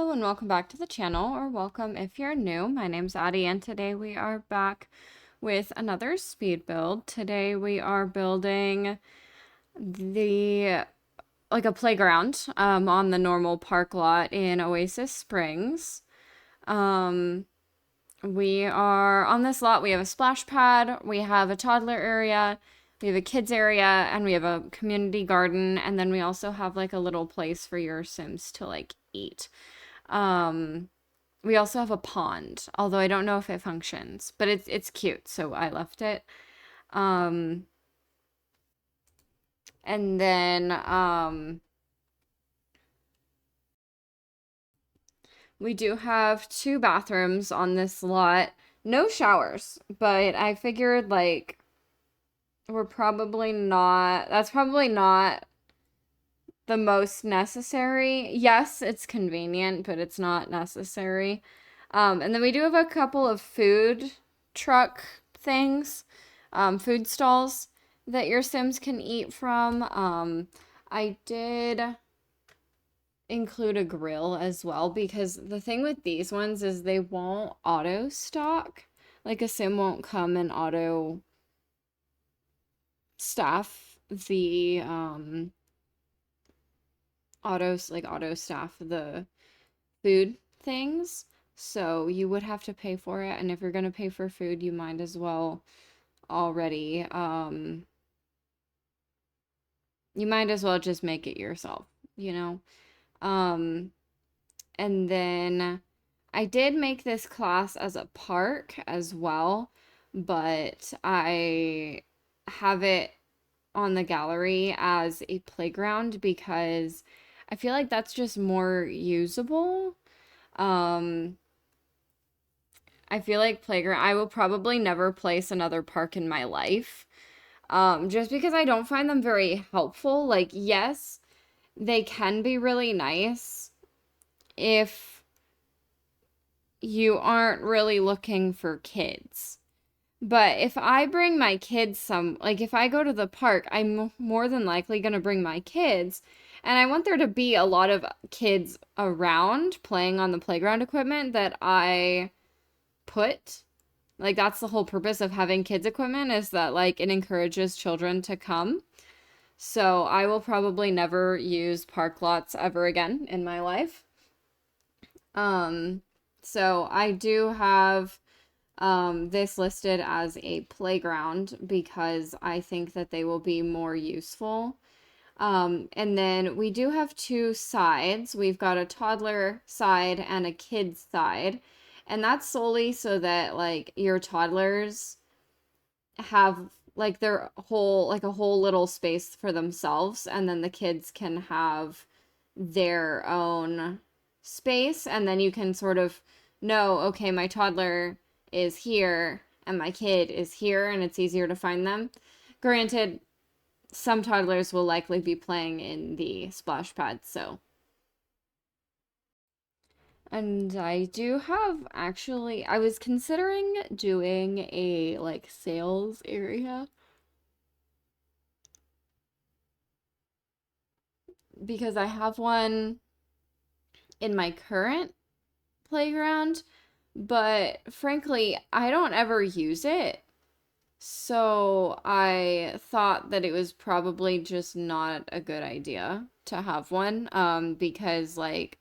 Hello and welcome back to the channel, or welcome if you're new. My name's Addie and today we are back with another speed build. Today we are building a playground on the normal park lot in Oasis Springs. We are on this lot, we have a splash pad, we have a toddler area, we have a kids area, and we have a community garden, and then we also have like a little place for your Sims to like eat. We also have a pond, although I don't know if it functions, but it's cute, so I left it. And then we do have 2 bathrooms on this lot. No showers, but I figured like that's probably not the most necessary. Yes, it's convenient, but it's not necessary. And then we do have a couple of food truck things, food stalls that your Sims can eat from. I did include a grill as well because the thing with these ones is they won't auto stock. Like a Sim won't come and auto staff the auto staff the food things. So you would have to pay for it, and if you're gonna pay for food, you might as well already you might as well just make it yourself, you know? And then I did make this class as a park as well, but I have it on the gallery as a playground because I feel like that's just more usable. I feel like playground, I will probably never place another park in my life. Just because I don't find them very helpful. Like, yes, they can be really nice if you aren't really looking for kids. But if I bring my kids if I go to the park, I'm more than likely going to bring my kids. And I want there to be a lot of kids around playing on the playground equipment that I put. Like, that's the whole purpose of having kids equipment, is that, like, it encourages children to come. So I will probably never use park lots ever again in my life. So I do have this listed as a playground because I think that they will be more useful. And then we do have 2 sides. We've got a toddler side and a kids side. And that's solely so that like your toddlers have like their whole a whole little space for themselves, and then the kids can have their own space, and then you can sort of know, okay, my toddler is here and my kid is here, and it's easier to find them. Granted, some toddlers will likely be playing in the splash pad, so. And I do have, actually, I was considering doing a like sales area because I have one in my current playground, but frankly, I don't ever use it. So I thought that it was probably just not a good idea to have one, because like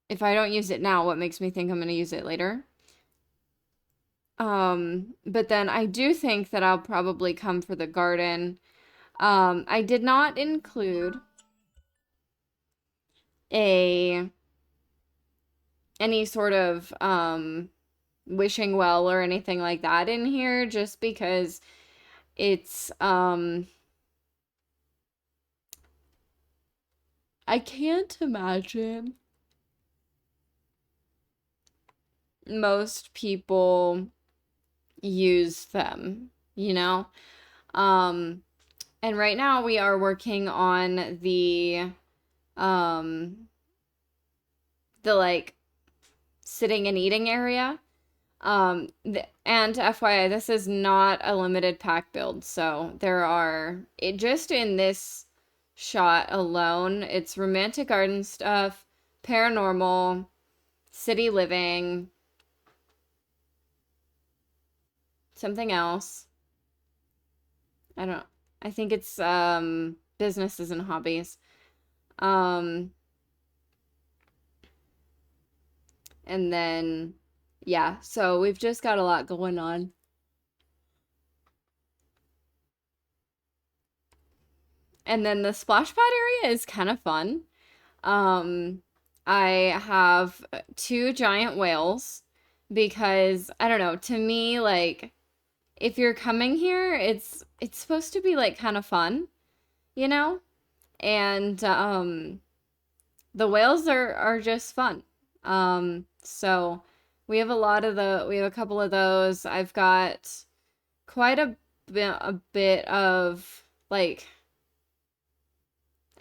if I don't use it now, what makes me think I'm going to use it later? But then I do think that I'll probably come for the garden. I did not include a any sort of wishing well or anything like that in here just because it's I can't imagine most people use them, you know? And right now we are working on the like sitting and eating area. And FYI, this is not a limited pack build, so just in this shot alone, it's romantic garden stuff, paranormal, city living, something else. I don't I think it's businesses and hobbies. Um and then yeah, so we've just got a lot going on. And then the splash pad area is kind of fun. Um, I have two giant whales because I don't know, to me, like if you're coming here, it's supposed to be like kind of fun, you know? And the whales are just fun. So we have a couple of those. I've got quite a bit of like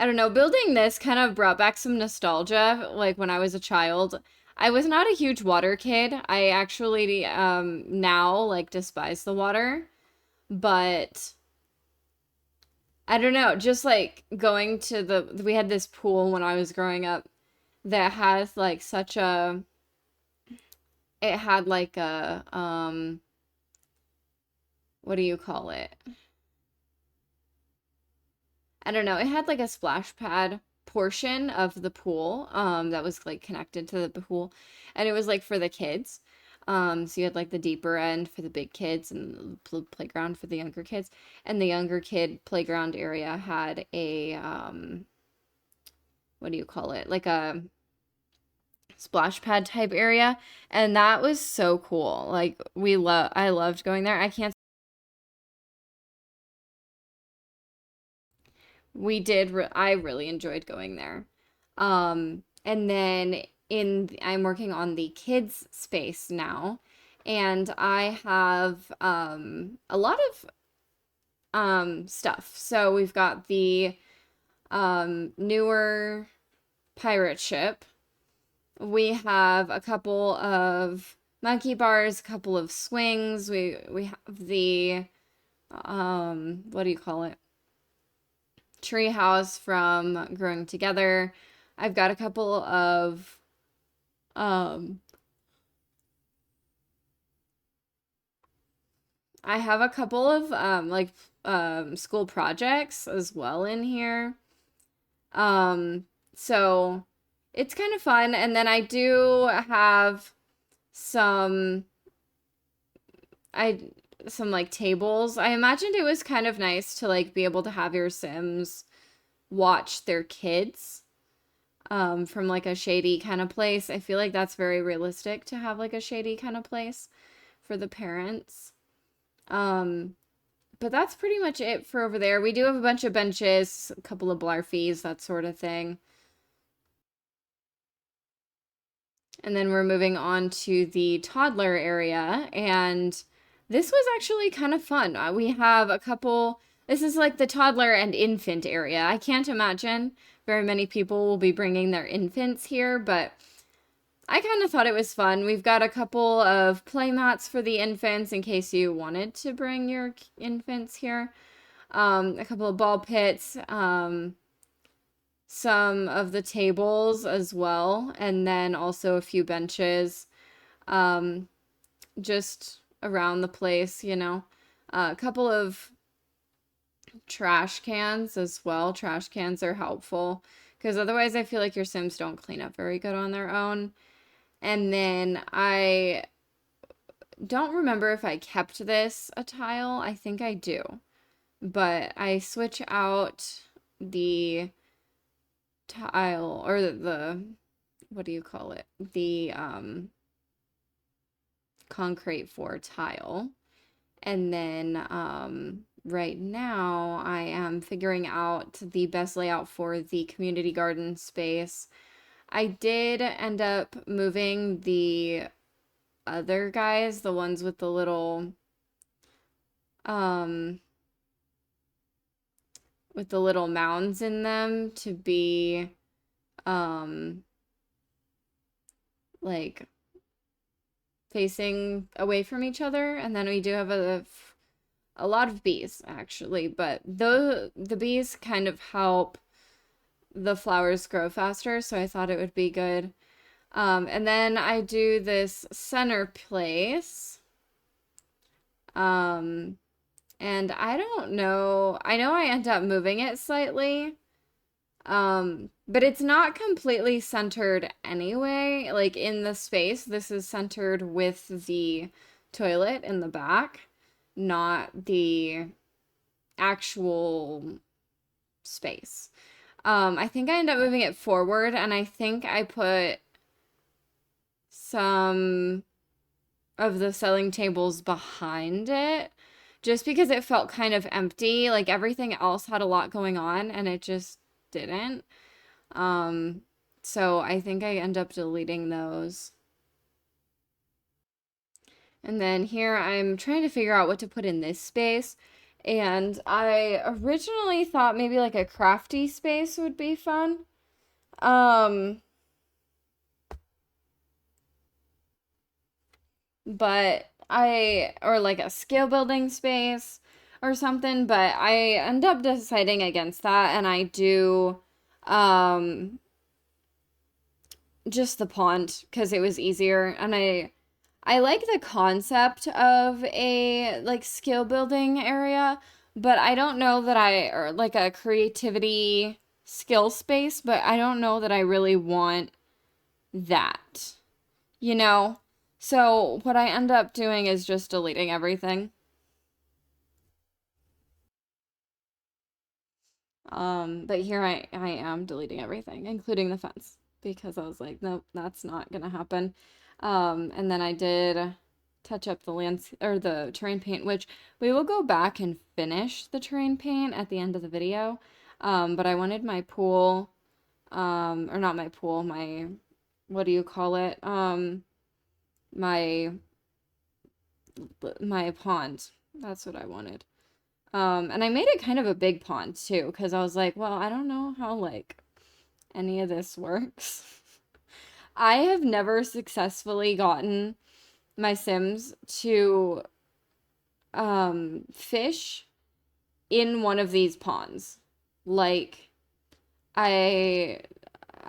I don't know, building this kind of brought back some nostalgia, like when I was a child. I was not a huge water kid. I actually now like despise the water, but I don't know, just like going to the we had this pool when I was growing up that has like such a it had like a what do you call it? I don't know. It had like a splash pad portion of the pool that was like connected to the pool, and it was like for the kids. So you had like the deeper end for the big kids and the playground for the younger kids. And the younger kid playground area had a what do you call it? Like a splash pad type area, and that was so cool. Like I loved going there. I can't We did. I really enjoyed going there. And then I'm working on the kids space now, and I have a lot of stuff. So we've got the newer pirate ship. We have a couple of monkey bars, a couple of swings. We have the what do you call it? Treehouse from Growing Together. I've got a couple of um I have a couple of school projects as well in here. Um so it's kind of fun, and then I do have some I some like tables. I imagined it was kind of nice to like be able to have your Sims watch their kids from like a shady kind of place. I feel like that's very realistic to have like a shady kind of place for the parents. Um, but that's pretty much it for over there. We do have a bunch of benches, a couple of blarfies, that sort of thing. And then we're moving on to the toddler area, and this was actually kind of fun. We have a couple, this is like the toddler and infant area. I can't imagine very many people will be bringing their infants here, but I kind of thought it was fun. We've got a couple of play mats for the infants in case you wanted to bring your infants here. A couple of ball pits, some of the tables as well, and then also a few benches um, just around the place, you know. A couple of trash cans as well. Trash cans are helpful because otherwise I feel like your Sims don't clean up very good on their own. And then I don't remember if I kept this a tile. I think I do. But I switch out the tile or the what do you call it? The concrete for tile. And then right now I am figuring out the best layout for the community garden space. I did end up moving the other guys, the ones with um the little mounds in them to be um like facing away from each other, and then we do have a lot of bees actually, but the bees kind of help the flowers grow faster, so I thought it would be good. And then I do this center place. And I don't know. I know I end up moving it slightly. But it's not completely centered anyway. Like in the space, this is centered with the toilet in the back, not the actual space. I think I end up moving it forward, and I think I put some of the selling tables behind it just because it felt kind of empty. Like everything else had a lot going on, and it just didn't. So I think I end up deleting those. And then here I'm trying to figure out what to put in this space. And I originally thought maybe like a crafty space would be fun. Or like a skill building space or something, but I end up deciding against that, and I do, just the pond because it was easier, and I like the concept of a like skill building area, but I don't know that or like a creativity skill space, but I don't know that I really want that, you know? So what I end up doing is just deleting everything. But here I am deleting everything, including the fence, because I was like, nope, that's not gonna happen. And then I did touch up the or the terrain paint, which we will go back and finish the terrain paint at the end of the video. But I wanted my pool, or not my pool, what do you call it? My pond. That's what I wanted. And I made it kind of a big pond too, because I was like, well, I don't know how like any of this works. I have never successfully gotten my Sims to fish in one of these ponds. Like I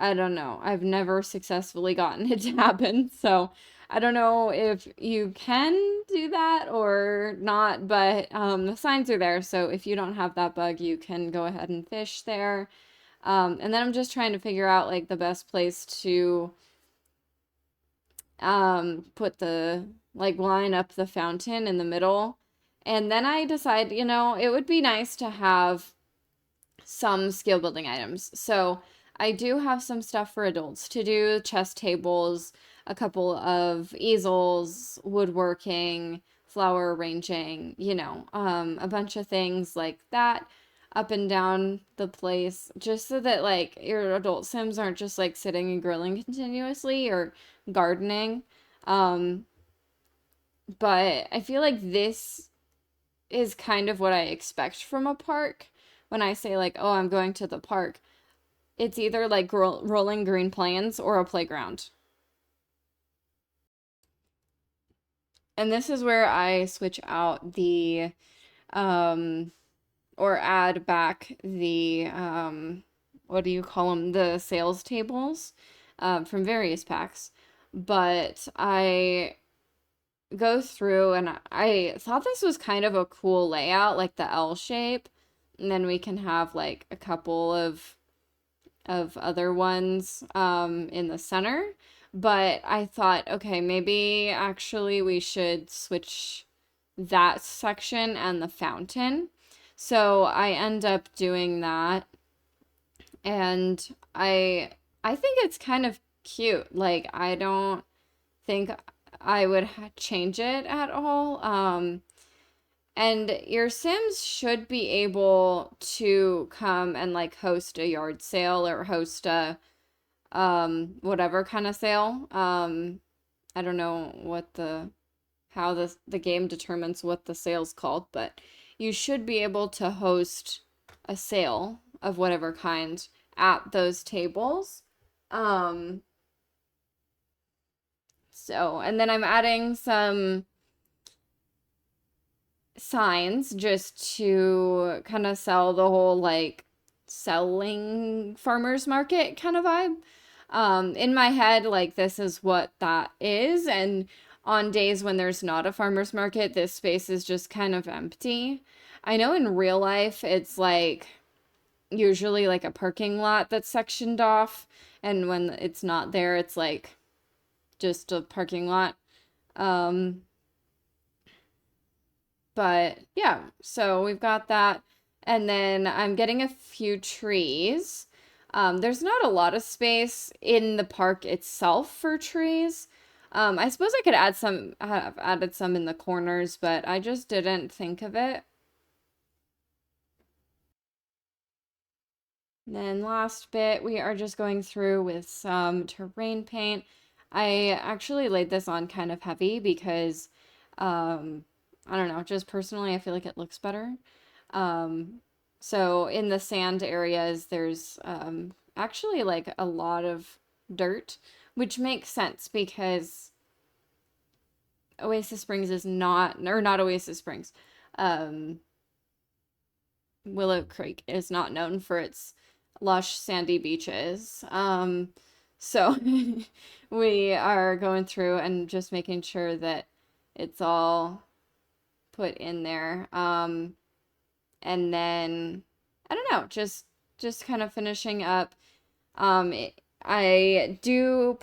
I don't know. I've never successfully gotten it to happen. So I don't know if you can do that or not, but the signs are there. So if you don't have that bug, you can go ahead and fish there. And then I'm just trying to figure out like the best place to put line up the fountain in the middle. And then I decide, it would be nice to have some skill building items. So I do have some stuff for adults to do, chess tables, a couple of easels, woodworking, flower arranging, a bunch of things like that up and down the place, just so that like your adult Sims aren't just like sitting and grilling continuously or gardening. But I feel like this is kind of what I expect from a park. When I say like, oh, I'm going to the park, it's either like rolling green plains or a playground. And this is where I switch out the, or add back the, what do you call them? The sales tables, from various packs. But I go through and I thought this was kind of a cool layout, like the L shape. And then we can have like a couple of other ones in the center. But I thought, okay, maybe actually we should switch that section and the fountain. So I end up doing that. And I think it's kind of cute. Like I don't think I would change it at all. And your Sims should be able to come and like host a yard sale or host a whatever kind of sale. I don't know how the game determines what the sale's called, but you should be able to host a sale of whatever kind at those tables. And then I'm adding some signs just to kind of sell the whole like selling farmers market kind of vibe. In my head, like this is what that is. And on days when there's not a farmers market, this space is just kind of empty. I know in real life, it's like usually like a parking lot that's sectioned off. And when it's not there, it's like just a parking lot. Um, but yeah, so we've got that. And then I'm getting a few trees. There's not a lot of space in the park itself for trees. I suppose I could have added some in the corners, but I just didn't think of it. And then last bit, we are just going through with some terrain paint. I actually laid this on kind of heavy because, I don't know, just personally, I feel like it looks better. Um, so in the sand areas, there's actually like a lot of dirt, which makes sense because Oasis Springs is not, or not Oasis Springs. Um, Willow Creek is not known for its lush sandy beaches. So we are going through and just making sure that it's all put in there. And then I don't know, just kind of finishing up. I did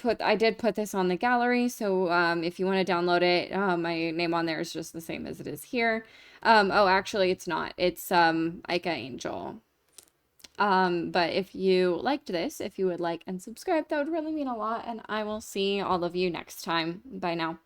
put this on the gallery, so if you want to download it, my name on there is just the same as it is here. Oh, actually, it's not. It's AikaAngel. But if you liked this, if you would like and subscribe, that would really mean a lot, and I will see all of you next time. Bye now.